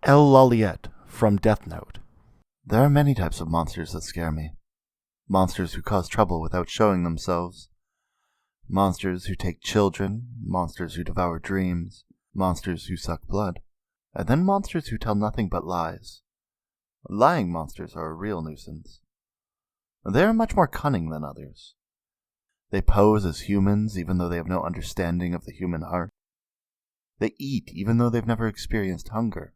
El Laliette from Death Note. There are many types of monsters that scare me. Monsters who cause trouble without showing themselves. Monsters who take children. Monsters who devour dreams. Monsters who suck blood. And then monsters who tell nothing but lies. Lying monsters are a real nuisance. They are much more cunning than others. They pose as humans even though they have no understanding of the human heart. They eat even though they've never experienced hunger.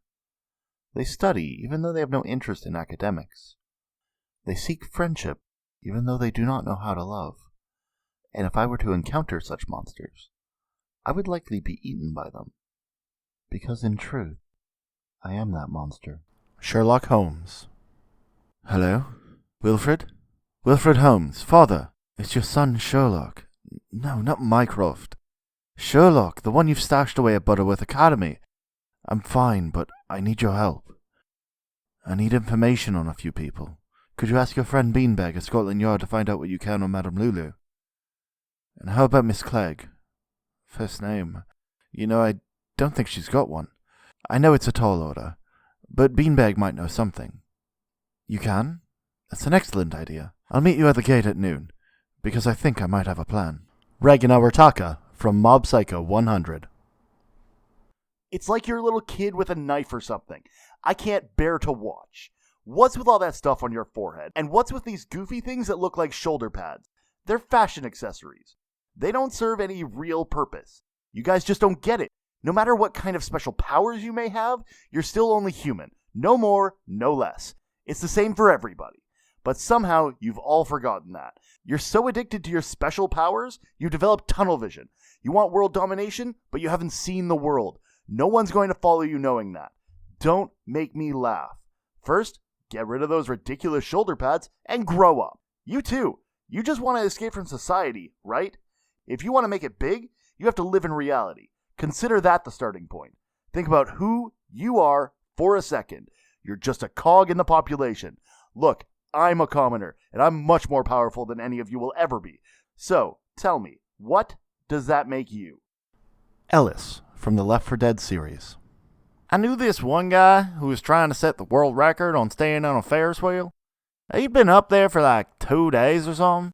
They study even though they have no interest in academics. They seek friendship even though they do not know how to love. And if I were to encounter such monsters, I would likely be eaten by them. Because in truth, I am that monster. Sherlock Holmes. Hello? Wilfred? Wilfred Holmes, father, it's your son Sherlock. No, not Mycroft. Sherlock, the one you've stashed away at Butterworth Academy. I'm fine, but I need your help. I need information on a few people. Could you ask your friend Beanbag at Scotland Yard to find out what you can on Madame Lulu? And how about Miss Clegg? First name. I don't think she's got one. I know it's a tall order, but Beanbag might know something. You can? That's an excellent idea. I'll meet you at the gate at noon, because I think I might have a plan. Regan Awataka from Mob Psycho 100. It's like you're a little kid with a knife or something. I can't bear to watch. What's with all that stuff on your forehead? And what's with these goofy things that look like shoulder pads? They're fashion accessories. They don't serve any real purpose. You guys just don't get it. No matter what kind of special powers you may have, you're still only human. No more, no less. It's the same for everybody. But somehow, you've all forgotten that. You're so addicted to your special powers, you develop tunnel vision. You want world domination, but you haven't seen the world. No one's going to follow you knowing that. Don't make me laugh. First, get rid of those ridiculous shoulder pads and grow up. You too. You just want to escape from society, right? If you want to make it big, you have to live in reality. Consider that the starting point. Think about who you are for a second. You're just a cog in the population. Look, I'm a commoner, and I'm much more powerful than any of you will ever be. So, tell me, what does that make you? Ellis from the Left 4 Dead series. I knew this one guy who was trying to set the world record on staying on a Ferris wheel. He'd been up there for like 2 days or something.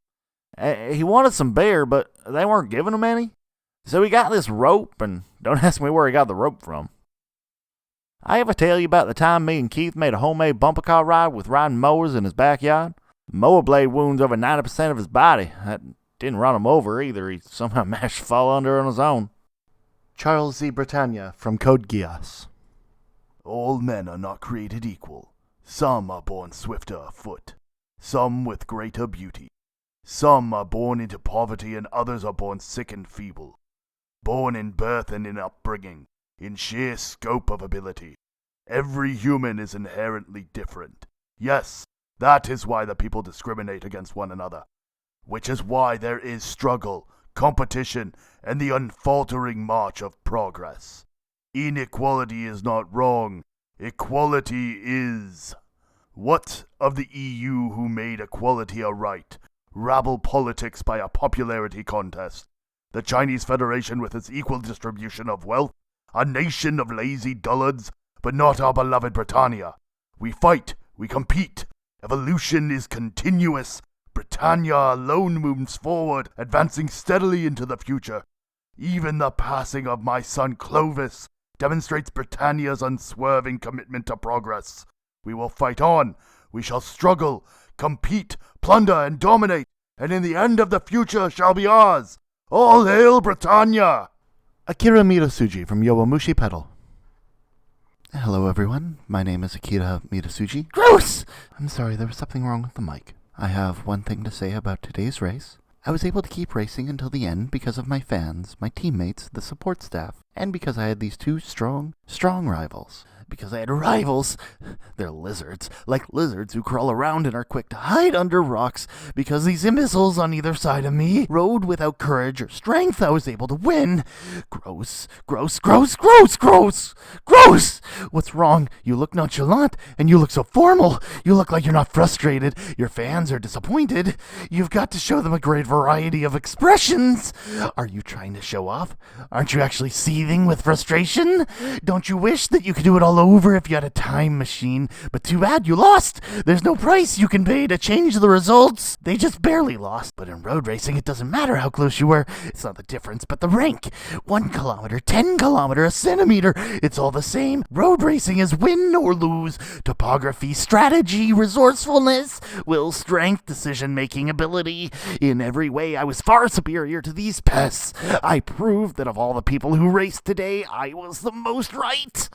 He wanted some beer, but they weren't giving him any. So he got this rope, and don't ask me where he got the rope from. I ever tell you about the time me and Keith made a homemade bumper car ride with riding mowers in his backyard? Mower blade wounds over 90% of his body. That didn't run him over either. He somehow managed to fall under on his own. Charles Z. Britannia from Code Geass. All men are not created equal. Some are born swifter of foot. Some with greater beauty. Some are born into poverty and others are born sick and feeble. Born in birth and in upbringing. In sheer scope of ability. Every human is inherently different. Yes, that is why the people discriminate against one another. Which is why there is struggle, competition, and the unfaltering march of progress. Inequality is not wrong. Equality is. What of the EU who made equality a right? Rabble politics by a popularity contest. The Chinese Federation with its equal distribution of wealth. A nation of lazy dullards, but not our beloved Britannia. We fight, we compete. Evolution is continuous. Britannia alone moves forward, advancing steadily into the future. Even the passing of my son Clovis demonstrates Britannia's unswerving commitment to progress. We will fight on. We shall struggle, compete, plunder, and dominate. And in the end of the future shall be ours. All hail Britannia! Akira Mitasuji from Yowamushi Pedal. Hello everyone, my name is Akira Mitasuji. Gross! I'm sorry, there was something wrong with the mic. I have one thing to say about today's race. I was able to keep racing until the end because of my fans, my teammates, the support staff, and because I had these two strong rivals. Because I had rivals. They're lizards, like lizards who crawl around and are quick to hide under rocks. Because these imbeciles on either side of me rode without courage or strength, I was able to win. Gross, gross, gross, gross, gross, gross! What's wrong? You look nonchalant, and you look so formal. You look like you're not frustrated. Your fans are disappointed. You've got to show them a great variety of expressions. Are you trying to show off? Aren't you actually seething with frustration? Don't you wish that you could do it all all over if you had a time machine, but too bad you lost. There's no price you can pay to change the results. They just barely lost. But in road racing, it doesn't matter how close you were. It's not the difference, but the rank. 1 kilometer, 10 kilometer, a centimeter. It's all the same. Road racing is win or lose. Topography, strategy, resourcefulness, will, strength, decision-making ability. In every way, I was far superior to these pests. I proved that of all the people who raced today, I was the most right.